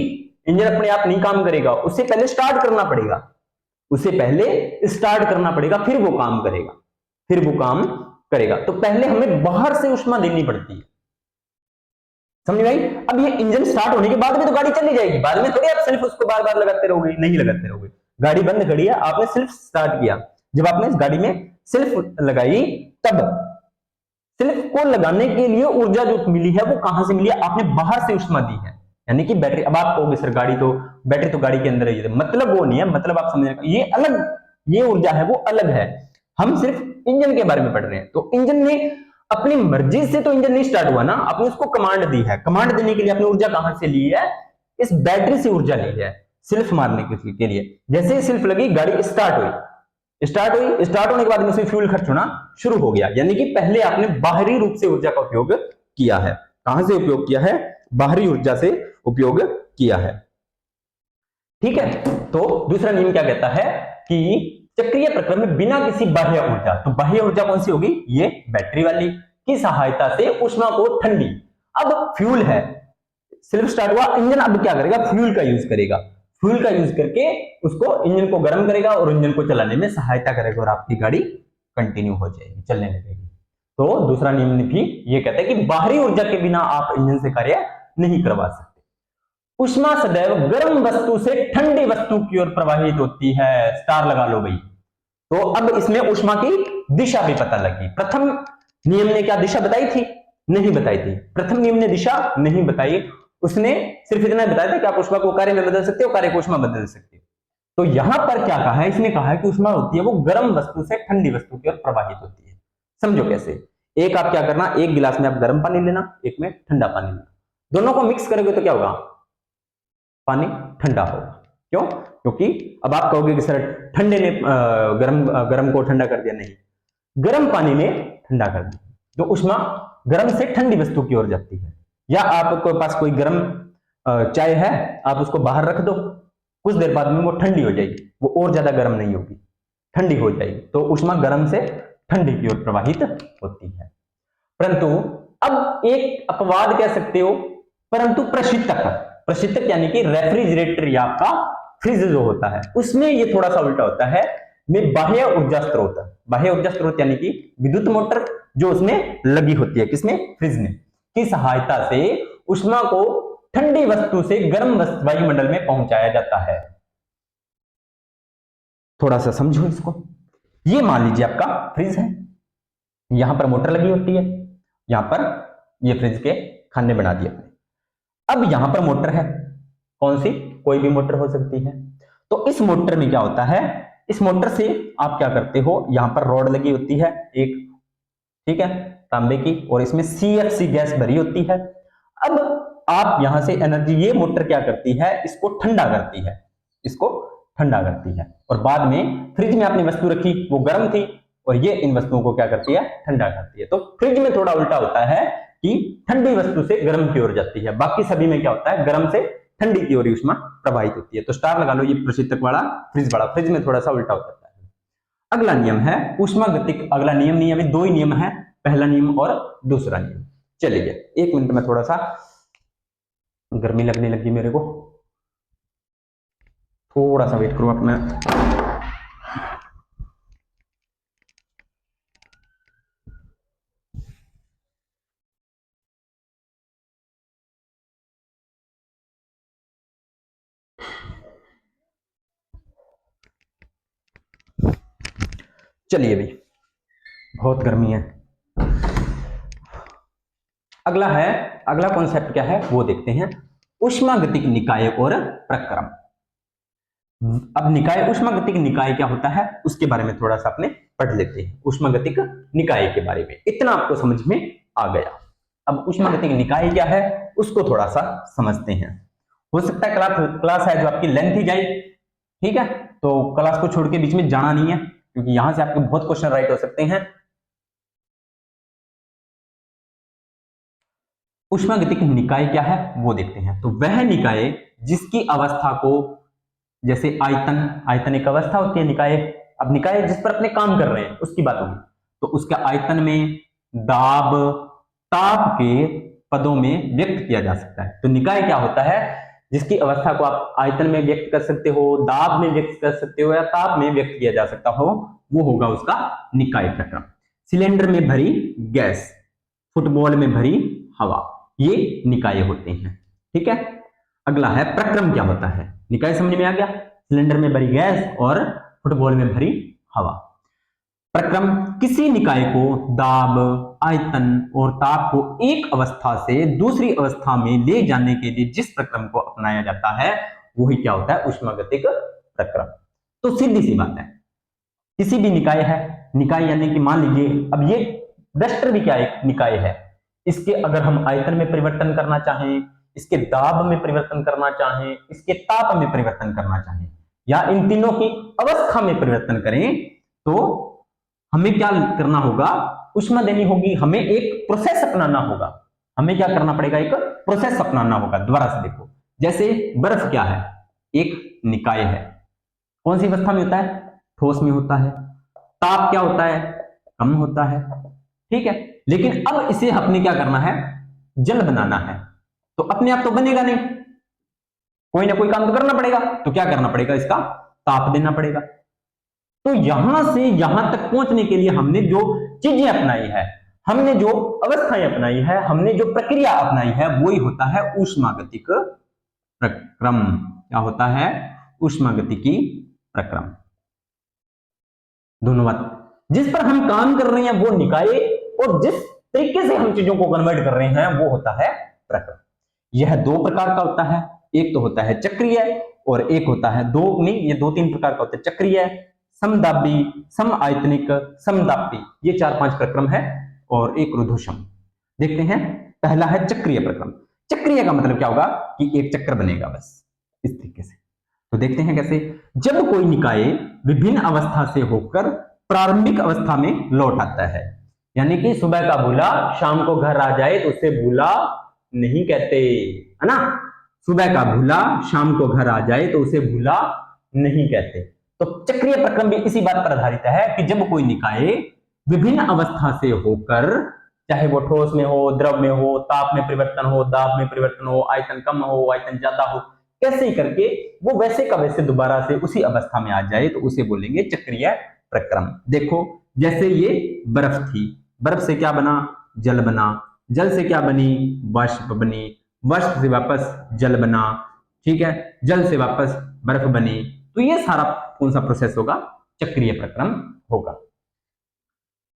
इंजन अपने आप नहीं काम करेगा, उससे पहले स्टार्ट करना पड़ेगा, उसे पहले स्टार्ट करना पड़ेगा, फिर वो काम करेगा, फिर वो काम करेगा। तो पहले हमें बाहर से ऊष्मा देनी पड़ती है, समझ भाई। अब ये इंजन स्टार्ट होने के बाद में तो गाड़ी चली जाएगी, बाद में थोड़ी आप सिर्फ उसको बार बार लगाते रहोगे, नहीं लगाते रहोगे। गाड़ी बंद खड़ी है, आपने सिर्फ स्टार्ट किया, जब आपने इस गाड़ी में सिर्फ लगाई, तब सिर्फ को लगाने के लिए ऊर्जा जो मिली है वो कहां से मिली है? आपने बाहर से ऊष्मा दी है, यानी कि बैटरी। अब आप कहोगे सर गाड़ी तो, बैटरी तो गाड़ी के अंदर है, मतलब वो नहीं है, मतलब आप समझ, ये अलग, ये ऊर्जा है वो अलग है। हम सिर्फ इंजन के बारे में पढ़ रहे हैं। तो इंजन ने अपनी मर्जी से तो इंजन नहीं स्टार्ट हुआ ना, आपने उसको कमांड दी है। कमांड देने के लिए आपने ऊर्जा कहां से ली है? इस बैटरी से ऊर्जा ली है सिर्फ मारने के लिए। जैसे ही सिर्फ लगी, गाड़ी स्टार्ट हुई, स्टार्ट हुई, स्टार्ट होने के बाद में उसमें फ्यूल खर्च होना शुरू हो गया। यानी कि पहले आपने बाहरी रूप से ऊर्जा का उपयोग किया है। कहां से उपयोग किया है? बाहरी ऊर्जा से उपयोग किया है, ठीक है। तो दूसरा नियम क्या कहता है कि चक्रीय प्रक्रम में बिना किसी बाह्य ऊर्जा, तो बाह्य ऊर्जा कौन सी होगी? ये बैटरी वाली, की सहायता से ऊष्मा को ठंडी, अब फ्यूल है, सिर्फ स्टार्ट हुआ, इंजन अब क्या करेगा? फ्यूल का यूज करेगा। फ्यूल का यूज करके उसको, इंजन को गर्म करेगा और इंजन को चलाने में सहायता करेगा और आपकी गाड़ी कंटिन्यू हो जाएगी, चलने लगेगी। तो दूसरा नियम भी ये कहता है कि बाहरी ऊर्जा के बिना आप इंजन से कार्य नहीं करवा सकते। ऊष्मा सदैव गर्म वस्तु से ठंडी वस्तु की ओर प्रवाहित होती है। स्टार लगा लो भाई। तो अब इसमें ऊष्मा की दिशा भी पता लगी। प्रथम नियम ने क्या दिशा बताई थी? नहीं बताई थी। प्रथम नियम ने दिशा नहीं बताई, उसने सिर्फ इतना बताया था कि आप ऊष्मा को कार्य में बदल सकते हो, कार्य को ऊष्मा बदल सकते हो। तो यहां पर क्या कहा है? इसने कहा है कि ऊष्मा होती है वो गर्म वस्तु से ठंडी वस्तु की ओर प्रवाहित होती है। समझो कैसे? एक आप क्या करना, एक गिलास में आप गर्म पानी लेना, एक में ठंडा पानी लेना, दोनों को मिक्स करोगे तो क्या होगा? पानी ठंडा होगा। क्यों? क्योंकि अब आप कहोगे कि सर ठंडे ने गर्म को ठंडा कर दिया। नहीं, गर्म पानी ने ठंडा कर दिया। तो ऊष्मा गर्म से ठंडी वस्तु की ओर जाती है। या आपके पास कोई गर्म चाय है, आप उसको बाहर रख दो, कुछ देर बाद में वो ठंडी हो जाएगी, वो और ज्यादा गर्म नहीं होगी, ठंडी हो जाएगी। तो ऊष्मा गर्म से ठंडी की ओर प्रवाहित होती है। परंतु अब एक अपवाद कह सकते हो, परंतु प्रशीतक यानी कि रेफ्रिजरेटर या आपका फ्रिज जो होता है, उसमें ये थोड़ा सा उल्टा होता है। में बाह्य ऊर्जा स्रोत, बाह्य ऊर्जा स्रोत यानी कि विद्युत मोटर जो उसमें लगी होती है, किसमें? फ्रिज में, की सहायता से ऊष्मा को ठंडी वस्तु से गर्म वायुमंडल में पहुंचाया जाता है। थोड़ा सा समझो इसको। ये मान लीजिए आपका फ्रिज है, यहां पर मोटर लगी होती है, यहां पर ये फ्रिज के खाने बना दिए। अब यहां पर मोटर है, कौन सी? कोई भी मोटर हो सकती है। तो इस मोटर में क्या होता है? इस मोटर से आप क्या करते हो? यहां पर रॉड लगी होती है एक, ठीक है, तांबे की, और इसमें CFC गैस भरी होती है। अब आप यहां से एनर्जी, ये मोटर क्या करती है, इसको ठंडा करती है, इसको ठंडा करती है, और बाद में फ्रिज में आपने वस्तु रखी, वो गर्म थी, और ये इन वस्तुओं को क्या करती है, ठंडा करती है। तो फ्रिज में थोड़ा उल्टा होता है कि ठंडी वस्तु से गर्म की ओर जाती है, बाकी सभी में क्या होता है, गर्म से ठंडी की ओर ऊष्मा प्रवाहित होती है। तो स्टार लगा लो, ये प्रशीतक वाला फ्रिज वाला, फ्रिज में थोड़ा सा उल्टा होता है। अगला नियम है ऊष्मागतिक, अगला नियम नहीं, अभी दो ही नियम है, पहला नियम और दूसरा नियम। चलिए 1 मिनट में, थोड़ा सा गर्मी लगने लगी मेरे को, थोड़ा सा वेट करो अपना। चलिए भाई, बहुत गर्मी है। अगला कॉन्सेप्ट क्या है वो देखते हैं, ऊष्मागतिक निकाय और प्रक्रम। अब निकाय, ऊष्मागतिक निकाय क्या होता है उसके बारे में थोड़ा सा अपने पढ़ लेते हैं। ऊष्मागतिक निकाय के बारे में इतना आपको समझ में आ गया। अब ऊष्मागतिक निकाय क्या है उसको थोड़ा सा समझते हैं। हो सकता है क्लास है जो आपकी लेंथ ही जाए, ठीक है, तो क्लास को छोड़ के बीच में जाना नहीं है, क्योंकि यहां से आपके बहुत क्वेश्चन राइट हो सकते हैं। ऊष्मागतिक निकाय क्या है वो देखते हैं। तो वह निकाय जिसकी अवस्था को, जैसे आयतन एक अवस्था होती है निकाय, अब निकाय जिस पर अपने काम कर रहे हैं उसकी बात होगी, तो उसका आयतन में दाब ताप के पदों में व्यक्त किया जा सकता है। तो निकाय क्या होता है, जिसकी अवस्था को आप आयतन में व्यक्त कर सकते हो, दाब में व्यक्त कर सकते हो, या ताप में व्यक्त किया जा सकता हो, वो होगा उसका निकाय प्रक्रम। सिलेंडर में भरी गैस, फुटबॉल में भरी हवा, ये निकाय होते हैं, ठीक है। अगला है प्रक्रम क्या होता है। निकाय समझ में आ गया, सिलेंडर में भरी गैस और फुटबॉल में भरी हवा। प्रक्रम किसी निकाय को दाब, आयतन और ताप को एक अवस्था से दूसरी अवस्था में ले जाने के लिए जिस प्रक्रम को अपनाया जाता है वही क्या होता है, ऊष्मागतिक प्रक्रम। तो सीधी सी बात है, किसी भी निकाय है, निकाय यानी कि मान लीजिए अब ये डस्टर भी क्या एक निकाय है, इसके अगर हम आयतन में परिवर्तन करना चाहें, इसके दाब में परिवर्तन करना चाहें, इसके ताप में परिवर्तन करना चाहें, या इन तीनों की अवस्था में परिवर्तन करें, तो हमें क्या करना होगा, ऊष्मा देनी होगी, हमें एक प्रोसेस अपनाना होगा। हमें क्या करना पड़ेगा, एक प्रोसेस अपनाना होगा। दोबारा से देखो, जैसे बर्फ क्या है, एक निकाय है, कौन सी अवस्था में होता है, ठोस में होता है। ताप क्या होता है, कम होता है, ठीक है। लेकिन अब इसे अपने क्या करना है, जल बनाना है, तो अपने आप तो बनेगा नहीं, कोई ना कोई काम तो करना पड़ेगा। तो क्या करना पड़ेगा, इसका ताप देना पड़ेगा। तो यहां से यहां तक पहुंचने के लिए हमने जो चीजें अपनाई है, हमने जो अवस्थाएं अपनाई है, हमने जो प्रक्रिया अपनाई है, वही होता है ऊष्मागतिक प्रक्रम। क्या होता है, ऊष्मागतिकी प्रक्रम। दोनों बात, जिस पर हम काम कर रहे हैं वो निकाय, और जिस तरीके से हम चीजों को कन्वर्ट कर रहे हैं वो होता है प्रक्रम। यह दो प्रकार का होता है, एक तो होता है चक्रीय और एक होता है दो नहीं, ये दो तीन प्रकार का होता है, चक्रीय, समदाबी, सम आयतनिक, समदापी, ये 4-5 प्रक्रम है, और एक रुद्धोष्म। देखते हैं, पहला है चक्रीय प्रक्रम। चक्रीय का मतलब क्या होगा कि एक चक्र बनेगा बस इस तरीके से। तो देखते हैं कैसे, जब कोई निकाय विभिन्न अवस्था से होकर प्रारंभिक अवस्था में लौट आता है, यानी कि सुबह का भूला शाम को घर आ जाए तो उसे भूला नहीं कहते, है ना। सुबह का भूला शाम को घर आ जाए तो उसे भूला नहीं कहते। तो चक्रीय प्रक्रम भी इसी बात पर आधारित है कि जब कोई निकाय विभिन्न अवस्था से होकर, चाहे वो ठोस में हो, द्रव में हो, ताप में परिवर्तन हो, दाब में परिवर्तन हो, आयतन कम हो, आयतन ज्यादा हो, कैसे ही करके वो वैसे का वैसे दोबारा से उसी अवस्था में आ जाए, तो उसे बोलेंगे चक्रीय प्रक्रम। देखो, जैसे ये बर्फ थी, बर्फ से क्या बना, जल बना, जल से क्या बनी, वाष्प बनी, वाष्प से वापस जल बना, ठीक है, जल से वापस बर्फ बनी। तो ये सारा कौन सा प्रोसेस होगा, चक्रीय प्रक्रम होगा।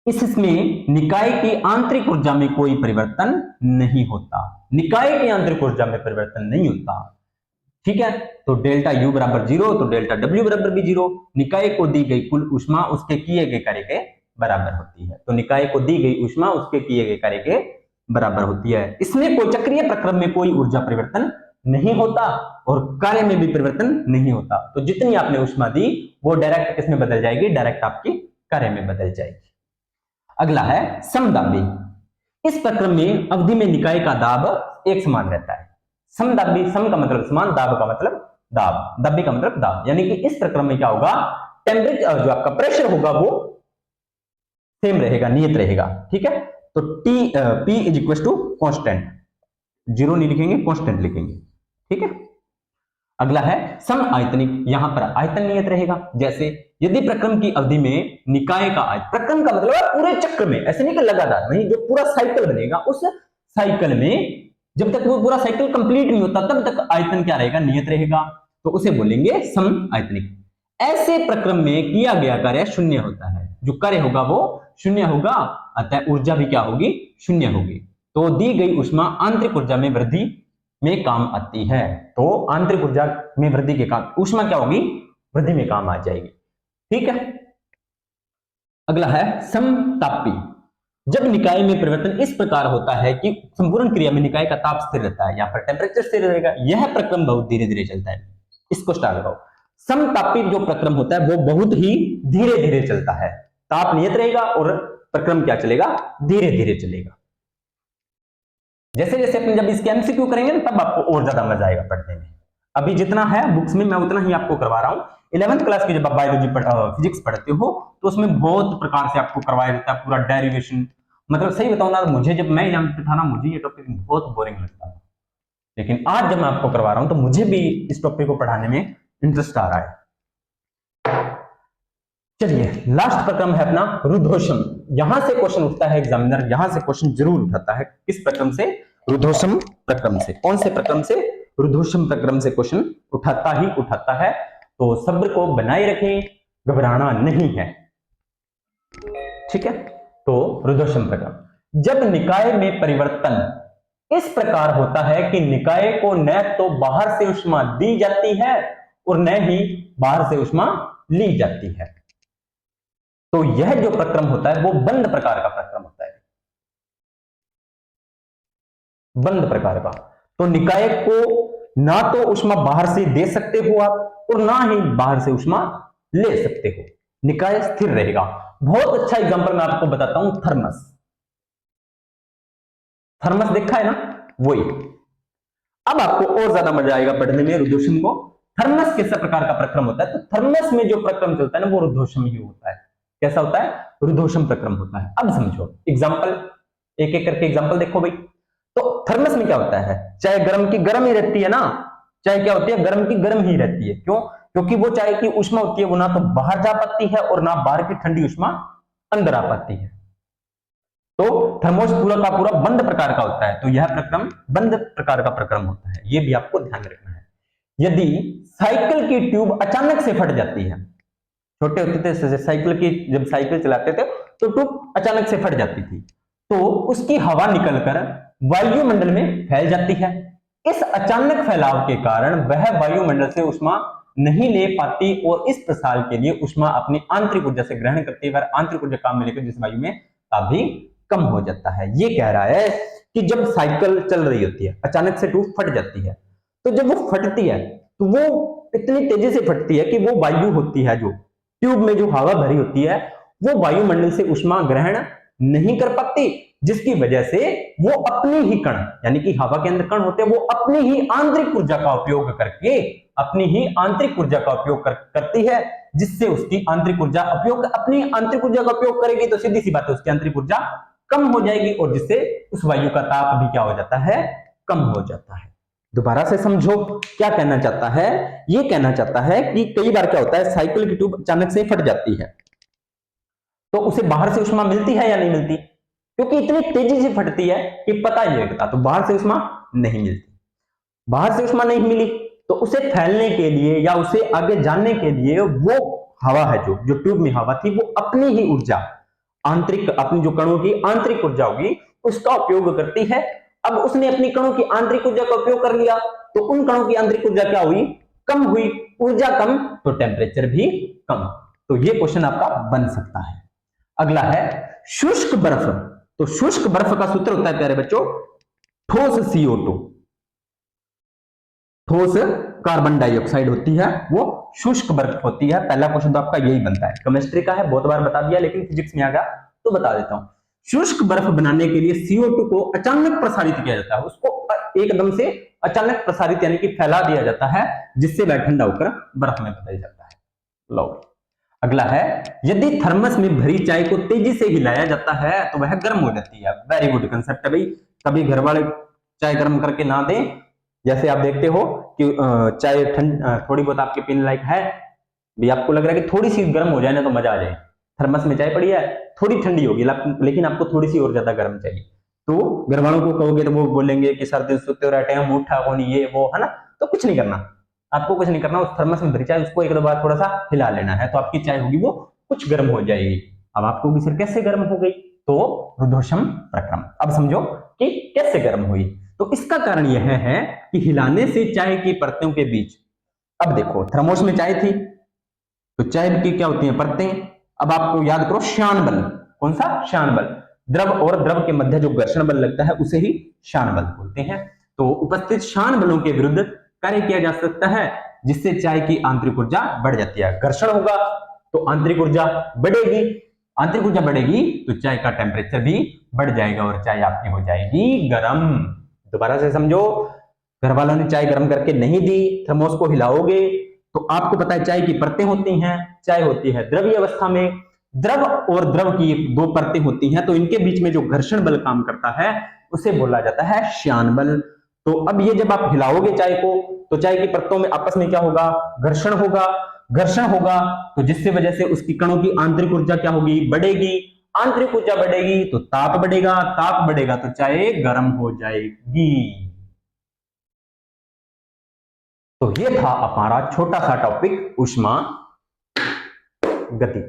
इसमें निकाय की आंतरिक ऊर्जा में कोई परिवर्तन नहीं होता, निकाय की आंतरिक ऊर्जा में परिवर्तन नहीं होता, ठीक है। तो डेल्टा U बराबर 0, तो डेल्टा W बराबर भी 0। निकाय को दी गई कुल ऊष्मा उसके किए गए कार्य के बराबर होती है। तो निकाय को दी गई ऊष्मा उसके किए गए कार्य के बराबर होती है। इसमें कोई चक्रीय प्रक्रम में कोई ऊर्जा परिवर्तन नहीं होता और कार्य में भी परिवर्तन नहीं होता। तो जितनी आपने ऊष्मा दी वो डायरेक्ट किसमें बदल जाएगी, डायरेक्ट आपकी कार्य में बदल जाएगी। अगला है समदाबी। इस प्रक्रम में अवधि में निकाय का दाब एक समान रहता है। समदाबी, सम का मतलब समान, दाब का मतलब दाब, दाबी का मतलब दाब, यानी कि इस प्रक्रम में क्या होगा, टेम्परेचर जो आपका प्रेशर होगा वो सेम रहेगा, नियत रहेगा। ठीक है, तो T P is equal to constant, zero नहीं लिखेंगे, कॉन्स्टेंट लिखेंगे। ठीक है, अगला है सम आयतनिक। यहां पर आयतन नियत रहेगा। जैसे यदि प्रक्रम की अवधि में निकाय का आयतन, प्रक्रम का मतलब है पूरे चक्र में, ऐसे नहीं कि लगातार नहीं, जो पूरा साइकिल बनेगा उस साइकिल में जब तक वो पूरा साइकिल कंप्लीट नहीं होता तब तक आयतन क्या रहेगा, नियत रहेगा, तो उसे बोलेंगे सम आयतनिक। ऐसे प्रक्रम में किया गया कार्य शून्य होता है, जो कार्य होगा वो शून्य होगा, अतः ऊर्जा भी क्या होगी, शून्य होगी। तो दी गई ऊष्मा आंतरिक ऊर्जा में वृद्धि में काम आती है। तो आंतरिक ऊर्जा में वृद्धि के काम ऊष्मा क्या होगी, वृद्धि में काम आ जाएगी। ठीक है, अगला है समतापी। जब निकाय में परिवर्तन इस प्रकार होता है कि संपूर्ण क्रिया में निकाय का ताप स्थिर रहता है, यहां पर टेम्परेचर स्थिर रहेगा, यह प्रक्रम बहुत धीरे धीरे चलता है। इसको स्टार लगाओ। समतापी जो प्रक्रम होता है वो बहुत ही धीरे धीरे चलता है, ताप नियत रहेगा और प्रक्रम क्या चलेगा, धीरे धीरे चलेगा। जैसे जैसे अपन जब इसके एमसीक्यू करेंगे ना तब आपको और ज्यादा मजा आएगा पढ़ने में। अभी जितना है बुक्स में मैं उतना ही आपको करवा रहा हूँ। 11th क्लास की जब आप बायोलॉजी फिजिक्स पढ़ते हो तो उसमें बहुत प्रकार से आपको करवाया जाता है, पूरा डेरिवेशन। मतलब सही बताऊं ना, मुझे जब मैं एग्जाम पे था ना, मुझे ये टॉपिक बहुत बोरिंग लगता था, लेकिन आज जब मैं आपको करवा रहा हूं तो मुझे भी इस टॉपिक को पढ़ाने में इंटरेस्ट आ रहा है। चलिए, लास्ट प्रक्रम है अपना रुद्धोष्म। यहां से क्वेश्चन उठता है, एग्जामिनर यहां से क्वेश्चन जरूर उठाता है। किस प्रक्रम से, रुद्धोष्म प्रक्रम से। कौन से प्रक्रम से, रुद्धोष्म प्रक्रम से क्वेश्चन उठाता ही उठाता है। तो सब्र को बनाए रखें, घबराना नहीं है। ठीक है, तो रुद्धोष्म प्रक्रम, जब निकाय में परिवर्तन इस प्रकार होता है कि निकाय को न तो बाहर से ऊष्मा दी जाती है और न ही बाहर से ऊष्मा ली जाती है, तो यह जो प्रक्रम होता है वो बंद प्रकार का प्रक्रम होता है, बंद प्रकार का। तो निकाय को ना तो ऊष्मा बाहर से दे सकते हो आप और ना ही बाहर से ऊष्मा ले सकते हो, निकाय स्थिर रहेगा। बहुत अच्छा एग्जांपल मैं आपको बताता हूं, थर्मस। थर्मस देखा है ना, वही। अब आपको और ज्यादा मजा आएगा पढ़ने में रुद्धोष्म को। थर्मस किस प्रकार का प्रक्रम होता है, तो थर्मस में जो प्रक्रम चलता है ना वो रुद्धोष्म ही होता है। कैसा होता है, रुद्धोष्म प्रक्रम होता है। अब समझो एग्जांपल, एक एक करके एग्जांपल देखो भाई। तो थर्मस में क्या होता है, चाहे गर्म की गर्म ही रहती है ना, चाहे क्या होती है, गर्म की गर्म ही रहती है। क्यों, क्योंकि वो चाहे की ऊष्मा होती है वो ना तो बाहर जा पाती है और ना बाहर की ठंडी ऊष्मा अंदर आ पाती है। तो थर्मोस पूरा का पूरा बंद प्रकार का होता है, तो यह प्रक्रम बंद प्रकार का प्रक्रम होता है, यह भी आपको ध्यान रखना है। यदि साइकिल की ट्यूब अचानक से फट जाती है, छोटे होते थे साइकिल की, जब साइकिल चलाते थे तो ट्यूब अचानक से फट जाती थी, तो उसकी हवा निकलकर वायुमंडल में फैल जाती है। इस अचानक फैलाव के कारण वह वायुमंडल से ऊष्मा नहीं ले पाती और इस प्रसार के लिए ऊष्मा अपनी आंतरिक ऊर्जा से ग्रहण करती है, आंतरिक ऊर्जा काम में लेकर जिस वायु में काफी कम हो जाता है। ये कह रहा है कि जब साइकिल चल रही होती है, अचानक से ट्यूब फट जाती है, तो जब वो फटती है तो वो इतनी तेजी से फटती है कि वो वायु होती है, जो ट्यूब में जो हवा भरी होती है, वो वायुमंडल से ऊष्मा ग्रहण नहीं कर पाती, जिसकी वजह से वो अपनी ही कण, यानी कि हवा के अंदर कण होते हैं, वो अपनी ही आंतरिक ऊर्जा का उपयोग करके, अपनी ही आंतरिक ऊर्जा का उपयोग करती है, जिससे उसकी आंतरिक ऊर्जा उपयोग, अपनी आंतरिक ऊर्जा का उपयोग करेगी तो सीधी सी बात है उसकी आंतरिक ऊर्जा कम हो जाएगी और जिससे उस वायु का ताप भी क्या हो जाता है, कम हो जाता है। दोबारा से समझो क्या कहना चाहता है, ये कहना चाहता है कि कई बार क्या होता है, साइकिल की ट्यूब अचानक से फट जाती है तो उसे बाहर से ऊष्मा मिलती है या नहीं मिलती, क्योंकि इतनी तेजी से फटती है कि पता ही नहीं लगता, तो बाहर से ऊष्मा नहीं मिलती। बाहर से ऊष्मा नहीं मिली तो उसे फैलने के लिए या उसे आगे जाने के लिए वो हवा है, जो ट्यूब में हवा थी, वो अपनी ही ऊर्जा, आंतरिक, अपनी जो कणों की आंतरिक ऊर्जा होगी उसका उपयोग करती है। अब उसने अपनी कणों की आंतरिक ऊर्जा का उपयोग कर लिया तो उन कणों की आंतरिक ऊर्जा क्या हुई, कम हुई। ऊर्जा कम तो टेम्परेचर भी कम। तो ये क्वेश्चन आपका बन सकता है। अगला है शुष्क बर्फ। तो शुष्क बर्फ का सूत्र होता है प्यारे बच्चों ठोस CO2, ठोस कार्बन डाइऑक्साइड होती है, वो शुष्क बर्फ होती है। पहला क्वेश्चन तो आपका यही बनता है, केमिस्ट्री का है, बहुत बार बता दिया, लेकिन फिजिक्स में आ गया तो बता देता हूं। शुष्क बर्फ बनाने के लिए CO2 को अचानक प्रसारित किया जाता है, उसको एकदम से अचानक प्रसारित यानी कि फैला दिया जाता है, जिससे वह ठंडा होकर बर्फ में बदल जाता है। लो अगला है, यदि थर्मस में भरी चाय को तेजी से हिलाया जाता है तो वह गर्म हो जाती है। वेरी गुड कंसेप्ट है भाई, कभी घर वाले चाय गर्म करके ना दें, जैसे आप देखते हो कि चाय थोड़ी बहुत आपके पीने लायक है भी, आपको लग रहा है कि थोड़ी सी गर्म हो जाए ना तो मजा आ जाए, थर्मस में चाय पड़ी है, थोड़ी ठंडी होगी लेकिन आपको थोड़ी सी और ज्यादा गर्म चाहिए, तो घर वालों को कहोगे तो वो बोलेंगे कि सर्दी सोते हो रहते हैं, उठा को नहीं, ये वो है ना। तो कुछ नहीं करना, आपको कुछ नहीं करना, उस थर्मस में भरी चाय उसको एक दो बार थोड़ा सा हिला लेना है, तो आपकी चाय होगी वो कुछ गर्म हो जाएगी। अब आपको भी सिर्फ कैसे गर्म हो गई, तो रुद्धोष्म प्रक्रम। अब समझो कि कैसे गर्म हुई, तो इसका कारण यह है कि हिलाने से चाय की परतों के बीच, अब देखो थर्मोस में चाय थी तो चाय की क्या होती है परतें, अब आपको याद करो श्यान बल, कौन सा श्यान बल, द्रव और द्रव के मध्य जो घर्षण बल लगता है उसे ही श्यान बल बोलते हैं। तो उपस्थित श्यान बलों के विरुद्ध कार्य किया जा सकता है, जिससे चाय की आंतरिक ऊर्जा बढ़ जाती है। घर्षण होगा तो आंतरिक ऊर्जा बढ़ेगी, आंतरिक ऊर्जा बढ़ेगी तो चाय का टेम्परेचर भी बढ़ जाएगा और चाय आपकी हो जाएगी गर्म। दोबारा से समझो, घर वालों ने चाय गर्म करके नहीं दी, थर्मोस को हिलाओगे तो आपको पता है चाय की परतें होती हैं, चाय होती है द्रवीय अवस्था में, द्रव और द्रव की दो परतें होती हैं, तो इनके बीच में जो घर्षण बल काम करता है उसे बोला जाता है श्यान बल। तो अब ये जब आप हिलाओगे चाय को तो चाय की परतों में आपस में क्या होगा, घर्षण होगा, घर्षण होगा तो जिससे वजह से उसकी कणों की आंतरिक ऊर्जा क्या होगी, बढ़ेगी, आंतरिक ऊर्जा बढ़ेगी तो ताप बढ़ेगा, ताप बढ़ेगा तो चाय गर्म हो जाएगी। तो ये था हमारा छोटा सा टॉपिक ऊष्मा गति।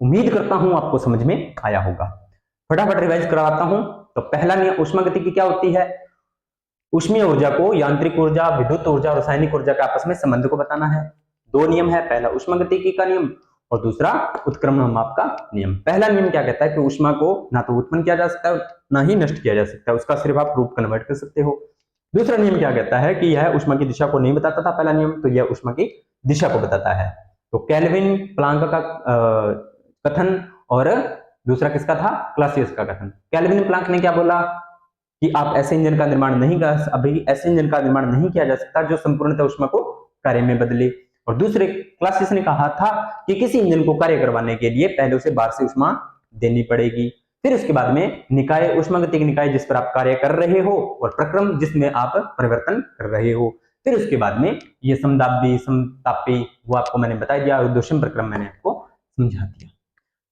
उम्मीद करता हूं आपको समझ में आया होगा। फटाफट रिवाइज कराता हूं। तो पहला नियम ऊष्मा गति की क्या होती है, ऊष्मीय ऊर्जा को यांत्रिक ऊर्जा, विद्युत ऊर्जा और रासायनिक ऊर्जा के आपस में संबंध को बताना है। दो नियम है, पहला ऊष्मागतिकी का नियम और दूसरा उत्क्रमण माप का नियम। पहला नियम क्या कहता है कि ऊष्मा को ना तो उत्पन्न किया जा सकता है ना ही नष्ट किया जा सकता है, उसका सिर्फ आप रूप कन्वर्ट कर सकते हो। दूसरा नियम क्या कहता है कि यह ऊष्मा की दिशा को नहीं बताता था, पहला नियम, तो यह ऊष्मा की दिशा को बताता है। तो केल्विन प्लांक का कथन और दूसरा किसका था, क्लासियस का कथन। केल्विन प्लांक ने क्या बोला कि आप ऐसे इंजन का निर्माण नहीं कर, अभी ऐसे इंजन का निर्माण नहीं किया जा सकता जो संपूर्णतः ऊष्मा को कार्य में बदले। और दूसरे क्लासियस ने कहा था कि किसी इंजन को कार्य करवाने के लिए पहले उसे बाहर से ऊष्मा देनी पड़ेगी, फिर उसके बाद में निकाय, ऊष्मागतिक निकाय जिस पर आप कार्य कर रहे हो और प्रक्रम जिसमें आप परिवर्तन कर रहे हो, फिर उसके बाद में ये समदाबी, समतापी, वो आपको मैंने बता दिया, और दूषण प्रक्रम मैंने आपको समझा दिया।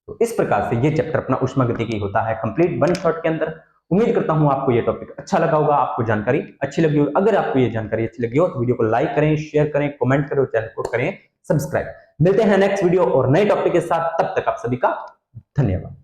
तो इस प्रकार से ये चैप्टर अपना ऊष्मागतिकी होता है कंप्लीट वन शॉट के अंदर। उम्मीद करता हूं आपको ये टॉपिक अच्छा लगा होगा, आपको जानकारी अच्छी लगी होगी। अगर आपको ये जानकारी अच्छी लगी हो तो वीडियो को लाइक करें, शेयर करें, कमेंट करें, चैनल को करें सब्सक्राइब। मिलते हैं नेक्स्ट वीडियो और नए टॉपिक के साथ, तब तक आप सभी का धन्यवाद।